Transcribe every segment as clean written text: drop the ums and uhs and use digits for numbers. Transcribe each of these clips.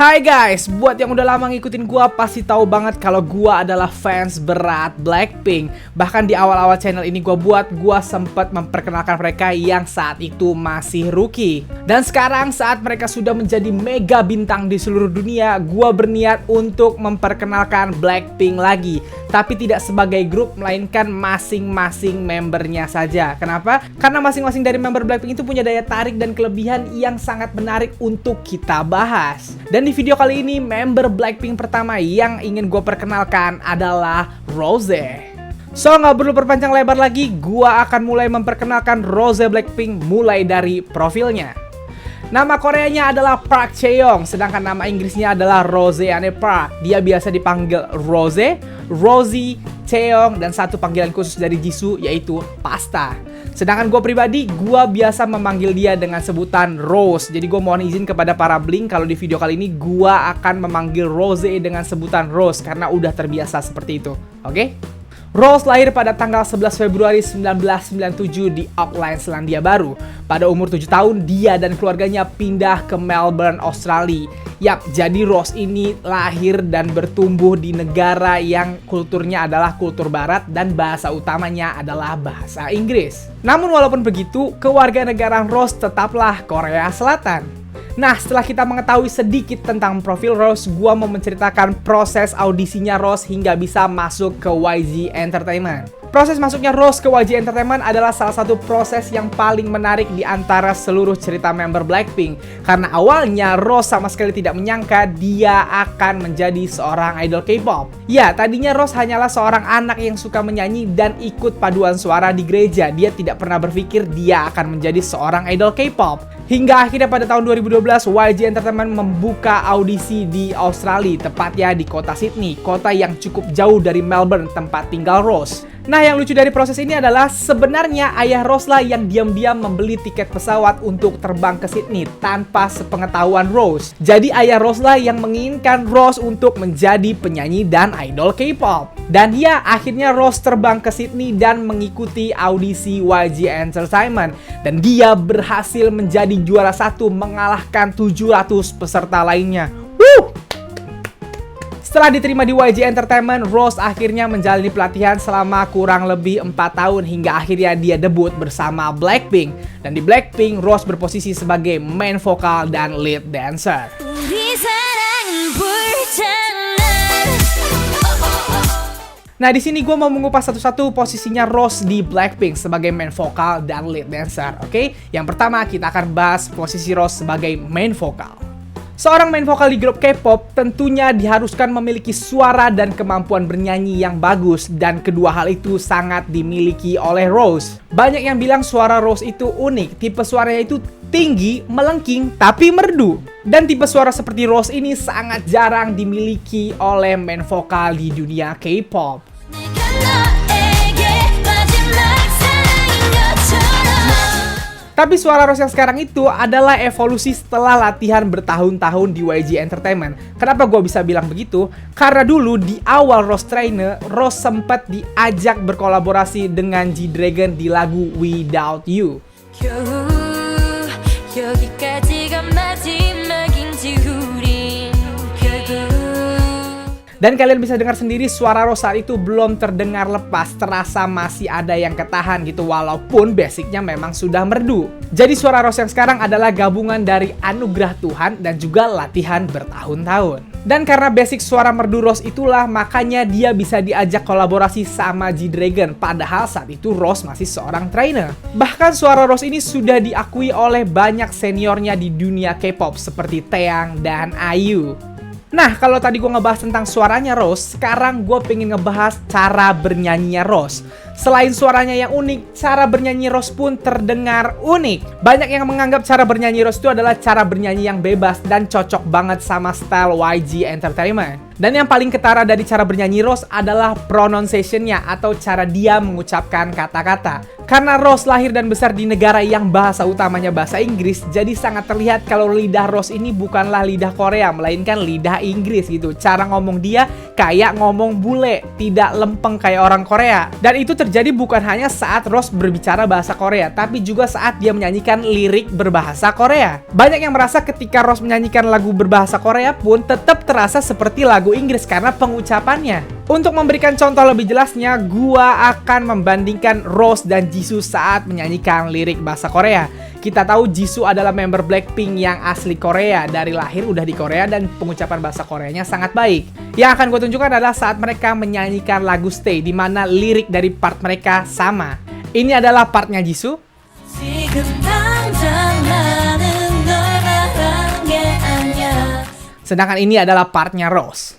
Hai guys, buat yang udah lama ngikutin gua pasti tahu banget kalau gua adalah fans berat Blackpink. Bahkan di awal-awal channel ini gua sempat memperkenalkan mereka yang saat itu masih rookie. Dan sekarang saat mereka sudah menjadi mega bintang di seluruh dunia, gua berniat untuk memperkenalkan Blackpink lagi. Tapi tidak sebagai grup, melainkan masing-masing membernya saja. Kenapa? Karena masing-masing dari member Blackpink itu punya daya tarik dan kelebihan yang sangat menarik untuk kita bahas. Dan di video kali ini, member Blackpink pertama yang ingin gue perkenalkan adalah Rose. So, nggak perlu perpanjang lebar lagi, gue akan mulai memperkenalkan Rose Blackpink mulai dari profilnya. Nama Koreanya adalah Park Chaeyoung, sedangkan nama Inggrisnya adalah Roseanne Park. Dia biasa dipanggil Rose, Rosie, Chaeyoung, dan satu panggilan khusus dari Jisoo yaitu Pasta. Sedangkan gue pribadi, gue biasa memanggil dia dengan sebutan Rose. Jadi gue mohon izin kepada para Blink kalau di video kali ini gue akan memanggil Rose dengan sebutan Rose karena udah terbiasa seperti itu. Oke? Rose lahir pada tanggal 11 Februari 1997 di Auckland, Selandia Baru. Pada umur 7 tahun, dia dan keluarganya pindah ke Melbourne, Australia. Yap, jadi Rose ini lahir dan bertumbuh di negara yang kulturnya adalah kultur barat dan bahasa utamanya adalah bahasa Inggris. Namun walaupun begitu, kewarganegaraan Rose tetaplah Korea Selatan. Nah, setelah kita mengetahui sedikit tentang profil Rose, gua mau menceritakan proses audisinya Rose hingga bisa masuk ke YG Entertainment. Proses masuknya Rose ke YG Entertainment adalah salah satu proses yang paling menarik di antara seluruh cerita member Blackpink. Karena awalnya Rose sama sekali tidak menyangka dia akan menjadi seorang idol K-pop. Ya, tadinya Rose hanyalah seorang anak yang suka menyanyi dan ikut paduan suara di gereja. Dia tidak pernah berpikir dia akan menjadi seorang idol K-pop. Hingga akhirnya pada tahun 2012, YG Entertainment membuka audisi di Australia, tepatnya di kota Sydney, kota yang cukup jauh dari Melbourne, tempat tinggal Rose. Nah, yang lucu dari proses ini adalah sebenarnya ayah Rose lah yang diam-diam membeli tiket pesawat untuk terbang ke Sydney tanpa sepengetahuan Rose. Jadi ayah Rose lah yang menginginkan Rose untuk menjadi penyanyi dan idol K-pop. Dan ya, akhirnya Rose terbang ke Sydney dan mengikuti audisi YG Entertainment. Dan dia berhasil menjadi juara satu mengalahkan 700 peserta lainnya. Setelah diterima di YG Entertainment, Rose akhirnya menjalani pelatihan selama kurang lebih 4 tahun hingga akhirnya dia debut bersama Blackpink. Dan di Blackpink, Rose berposisi sebagai main vokal dan lead dancer. Nah, di sini gue mau mengupas satu-satu posisinya Rose di Blackpink sebagai main vokal dan lead dancer, oke? Yang pertama, kita akan bahas posisi Rose sebagai main vokal. Seorang main vokal di grup K-pop tentunya diharuskan memiliki suara dan kemampuan bernyanyi yang bagus, dan kedua hal itu sangat dimiliki oleh Rose. Banyak yang bilang suara Rose itu unik, tipe suaranya itu tinggi, melengking, tapi merdu. Dan tipe suara seperti Rose ini sangat jarang dimiliki oleh main vokal di dunia K-pop. Tapi suara Rose yang sekarang itu adalah evolusi setelah latihan bertahun-tahun di YG Entertainment. Kenapa gue bisa bilang begitu? Karena dulu di awal Rose Trainer, Rose sempat diajak berkolaborasi dengan G-Dragon di lagu Without You. Dan kalian bisa dengar sendiri suara Rose saat itu belum terdengar lepas, terasa masih ada yang ketahan gitu walaupun basicnya memang sudah merdu. Jadi suara Rose yang sekarang adalah gabungan dari anugerah Tuhan dan juga latihan bertahun-tahun. Dan karena basic suara merdu Rose itulah makanya dia bisa diajak kolaborasi sama G-Dragon, padahal saat itu Rose masih seorang trainer. Bahkan suara Rose ini sudah diakui oleh banyak seniornya di dunia K-pop seperti Taeyang dan IU. Nah, kalau tadi gue ngebahas tentang suaranya Rose, sekarang gue pengen ngebahas cara bernyanyinya Rose. Selain suaranya yang unik, cara bernyanyi Rose pun terdengar unik. Banyak yang menganggap cara bernyanyi Rose itu adalah cara bernyanyi yang bebas dan cocok banget sama style YG Entertainment. Dan yang paling ketara dari cara bernyanyi Rose adalah pronunciation-nya atau cara dia mengucapkan kata-kata. Karena Rose lahir dan besar di negara yang bahasa utamanya bahasa Inggris, jadi sangat terlihat kalau lidah Rose ini bukanlah lidah Korea, melainkan lidah Inggris gitu. Cara ngomong dia kayak ngomong bule, tidak lempeng kayak orang Korea. Dan itu terjadi bukan hanya saat Rose berbicara bahasa Korea, tapi juga saat dia menyanyikan lirik berbahasa Korea. Banyak yang merasa ketika Rose menyanyikan lagu berbahasa Korea pun tetap terasa seperti lagu Inggris karena pengucapannya. Untuk memberikan contoh lebih jelasnya, gua akan membandingkan Rose dan Jisoo saat menyanyikan lirik bahasa Korea. Kita tahu Jisoo adalah member Blackpink yang asli Korea, dari lahir udah di Korea dan pengucapan bahasa Koreanya sangat baik. Yang akan gue tunjukkan adalah saat mereka menyanyikan lagu Stay, di mana lirik dari part mereka sama. Ini adalah partnya Jisoo. Sedangkan ini adalah partnya Rose.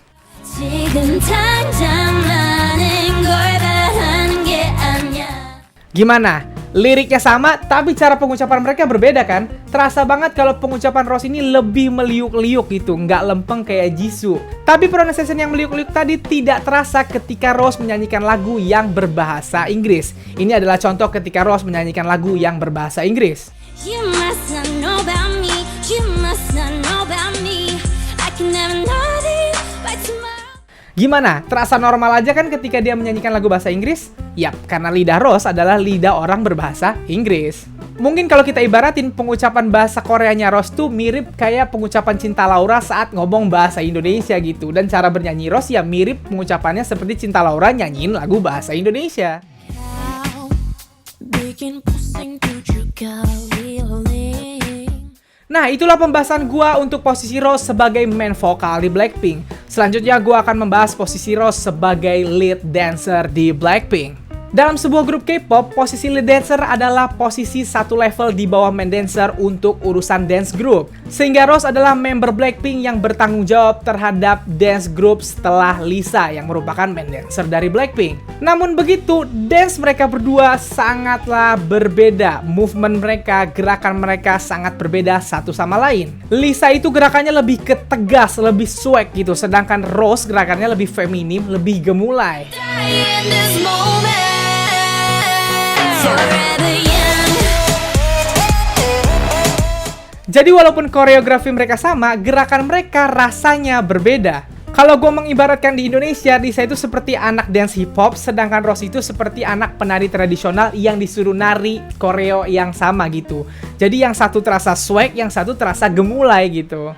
Gimana? Liriknya sama, tapi cara pengucapan mereka berbeda kan? Terasa banget kalau pengucapan Rose ini lebih meliuk-liuk gitu, nggak lempeng kayak Jisoo. Tapi pronunciation yang meliuk-liuk tadi tidak terasa ketika Rose menyanyikan lagu yang berbahasa Inggris. Ini adalah contoh ketika Rose menyanyikan lagu yang berbahasa Inggris. You must not know about me. You must not know about me. I can never know this by tomorrow. Gimana? Terasa normal aja kan ketika dia menyanyikan lagu bahasa Inggris? Yap, karena lidah Rose adalah lidah orang berbahasa Inggris. Mungkin kalau kita ibaratin pengucapan bahasa Koreanya Rose tuh mirip kayak pengucapan Cinta Laura saat ngomong bahasa Indonesia gitu. Dan cara bernyanyi Rose ya mirip pengucapannya seperti Cinta Laura nyanyiin lagu bahasa Indonesia. Nah, itulah pembahasan gua untuk posisi Rose sebagai main vokal di Blackpink. Selanjutnya gua akan membahas posisi Rose sebagai lead dancer di Blackpink. Dalam sebuah grup K-pop, posisi lead dancer adalah posisi satu level di bawah main dancer untuk urusan dance group. Sehingga Rose adalah member Blackpink yang bertanggung jawab terhadap dance group setelah Lisa yang merupakan main dancer dari Blackpink. Namun begitu, dance mereka berdua sangatlah berbeda. Movement mereka, gerakan mereka sangat berbeda satu sama lain. Lisa itu gerakannya lebih ketegas, lebih swag gitu. Sedangkan Rose gerakannya lebih feminim, lebih gemulai. Jadi walaupun koreografi mereka sama, gerakan mereka rasanya berbeda. Kalau gue mengibaratkan di Indonesia, Lisa itu seperti anak dance hip hop, sedangkan Rose itu seperti anak penari tradisional yang disuruh nari koreo yang sama gitu. Jadi yang satu terasa swag, yang satu terasa gemulai gitu.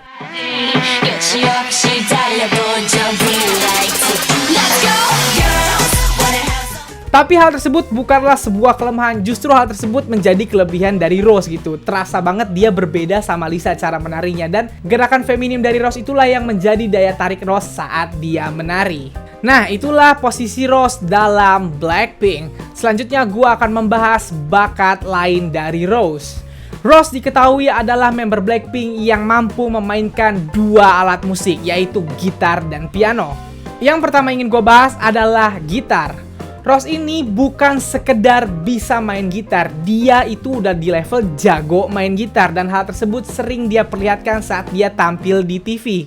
Tapi hal tersebut bukanlah sebuah kelemahan, justru hal tersebut menjadi kelebihan dari Rose gitu. Terasa banget dia berbeda sama Lisa cara menarinya, dan gerakan feminim dari Rose itulah yang menjadi daya tarik Rose saat dia menari. Nah, itulah posisi Rose dalam Blackpink. Selanjutnya gua akan membahas bakat lain dari Rose. Rose diketahui adalah member Blackpink yang mampu memainkan dua alat musik, yaitu gitar dan piano. Yang pertama ingin gue bahas adalah gitar. Rose ini bukan sekedar bisa main gitar, dia itu udah di level jago main gitar, dan hal tersebut sering dia perlihatkan saat dia tampil di TV.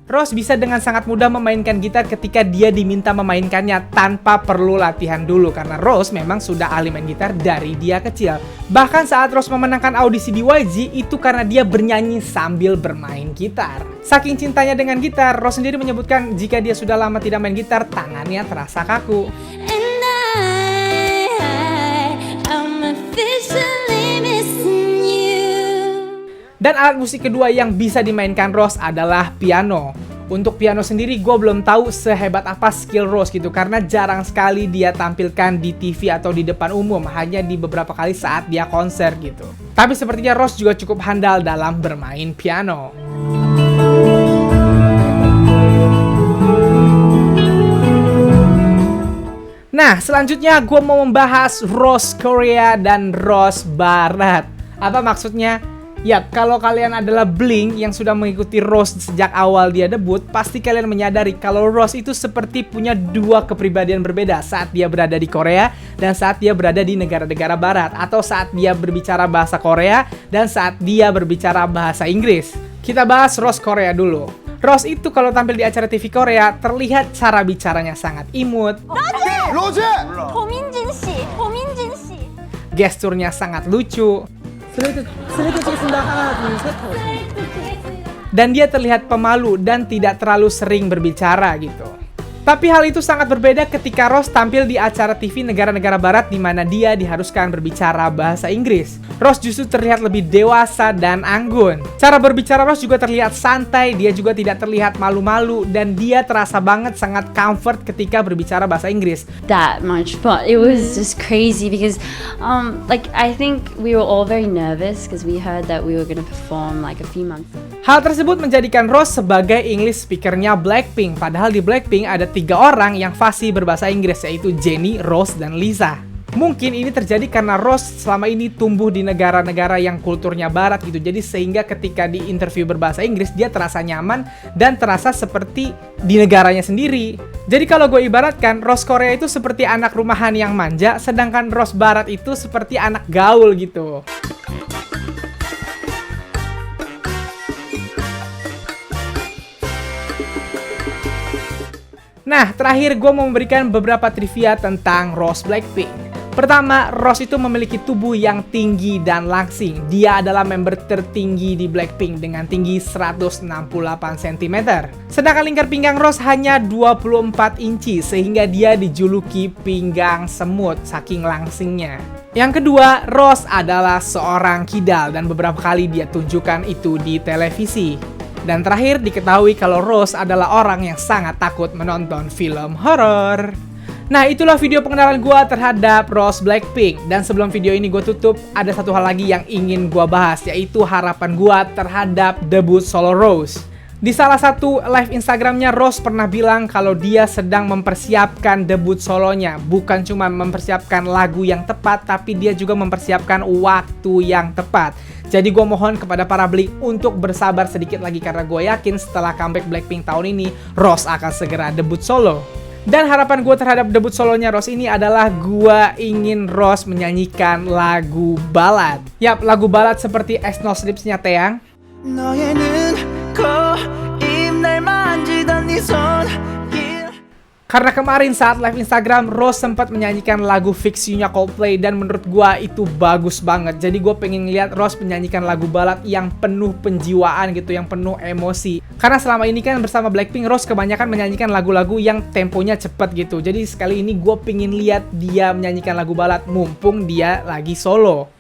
Rose bisa dengan sangat mudah memainkan gitar ketika dia diminta memainkannya tanpa perlu latihan dulu, karena Rose memang sudah ahli main gitar dari dia kecil. Bahkan saat Rose memenangkan audisi di YG itu karena dia bernyanyi sambil bermain gitar. Saking cintanya dengan gitar, Rose sendiri menyebutkan jika dia sudah lama tidak main gitar, tangannya terasa kaku. Dan alat musik kedua yang bisa dimainkan Rose adalah piano. Untuk piano sendiri gue belum tahu sehebat apa skill Rose gitu, karena jarang sekali dia tampilkan di TV atau di depan umum, hanya di beberapa kali saat dia konser gitu. Tapi sepertinya Rose juga cukup handal dalam bermain piano. Nah, selanjutnya gue mau membahas Rose Korea dan Rose Barat. Apa maksudnya? Ya, kalau kalian adalah Blink yang sudah mengikuti Rose sejak awal dia debut, pasti kalian menyadari kalau Rose itu seperti punya dua kepribadian berbeda saat dia berada di Korea dan saat dia berada di negara-negara barat, atau saat dia berbicara bahasa Korea dan saat dia berbicara bahasa Inggris. Kita bahas Rose Korea dulu. Rose itu kalau tampil di acara TV Korea terlihat cara bicaranya sangat imut, 로제! 고민진 씨. gesturnya sangat lucu, dan dia terlihat pemalu dan tidak terlalu sering berbicara gitu. Tapi hal itu sangat berbeda ketika Rose tampil di acara TV negara-negara barat di mana dia diharuskan berbicara bahasa Inggris. Rose justru terlihat lebih dewasa dan anggun. Cara berbicara Rose juga terlihat santai, dia juga tidak terlihat malu-malu, dan dia terasa banget sangat comfort ketika berbicara bahasa Inggris. That much, but it was just crazy because like I think we were all very nervous because we heard that we were going to perform like a few months. Hal tersebut menjadikan Rose sebagai English speakernya Blackpink, padahal di Blackpink ada 3 orang yang fasih berbahasa Inggris, yaitu Jennie, Rose, dan Lisa. Mungkin ini terjadi karena Rose selama ini tumbuh di negara-negara yang kulturnya barat gitu, jadi sehingga ketika di interview berbahasa Inggris dia terasa nyaman dan terasa seperti di negaranya sendiri. Jadi kalau gue ibaratkan, Rose Korea itu seperti anak rumahan yang manja, sedangkan Rose Barat itu seperti anak gaul gitu. Nah, terakhir gue mau memberikan beberapa trivia tentang Rose Blackpink. Pertama, Rose itu memiliki tubuh yang tinggi dan langsing. Dia adalah member tertinggi di Blackpink dengan tinggi 168 cm. Sedangkan lingkar pinggang Rose hanya 24 inci, sehingga dia dijuluki pinggang semut saking langsingnya. Yang kedua, Rose adalah seorang kidal dan beberapa kali dia tunjukkan itu di televisi. Dan terakhir diketahui kalau Rose adalah orang yang sangat takut menonton film horor. Nah, itulah video pengenalan gue terhadap Rose Blackpink. Dan sebelum video ini gue tutup, ada satu hal lagi yang ingin gue bahas, yaitu harapan gue terhadap debut solo Rose. Di salah satu live Instagramnya, Rose pernah bilang kalau dia sedang mempersiapkan debut solonya. Bukan cuma mempersiapkan lagu yang tepat, tapi dia juga mempersiapkan waktu yang tepat. Jadi gue mohon kepada para Blink untuk bersabar sedikit lagi, karena gue yakin setelah comeback Blackpink tahun ini, Rose akan segera debut solo. Dan harapan gue terhadap debut solonya Rose ini adalah gue ingin Rose menyanyikan lagu balad. Yap, lagu balad seperti As No Sleeps-nya Taeyang. Karena kemarin saat live Instagram, Rose sempat menyanyikan lagu Fix You-nya Coldplay dan menurut gua itu bagus banget. Jadi gue pengen lihat Rose menyanyikan lagu balad yang penuh penjiwaan gitu, yang penuh emosi. Karena selama ini kan bersama Blackpink, Rose kebanyakan menyanyikan lagu-lagu yang temponya cepet gitu. Jadi sekali ini gue pengen lihat dia menyanyikan lagu balad mumpung dia lagi solo.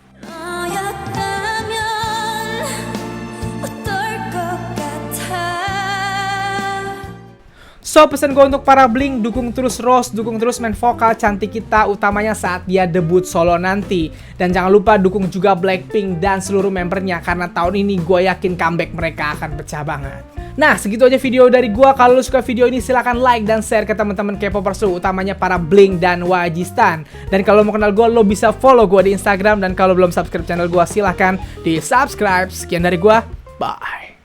So, pesan gue untuk para Blink, dukung terus Rose, dukung terus main vokal cantik kita, utamanya saat dia debut solo nanti. Dan jangan lupa dukung juga Blackpink dan seluruh membernya, karena tahun ini gue yakin comeback mereka akan pecah banget. Nah, segitu aja video dari gue. Kalau lo suka video ini, silahkan like dan share ke teman-teman K-popers lo, utamanya para Blink dan YG Stan. Dan kalau mau kenal gue, lo bisa follow gue di Instagram. Dan kalau belum subscribe channel gue, silahkan di subscribe. Sekian dari gue, bye.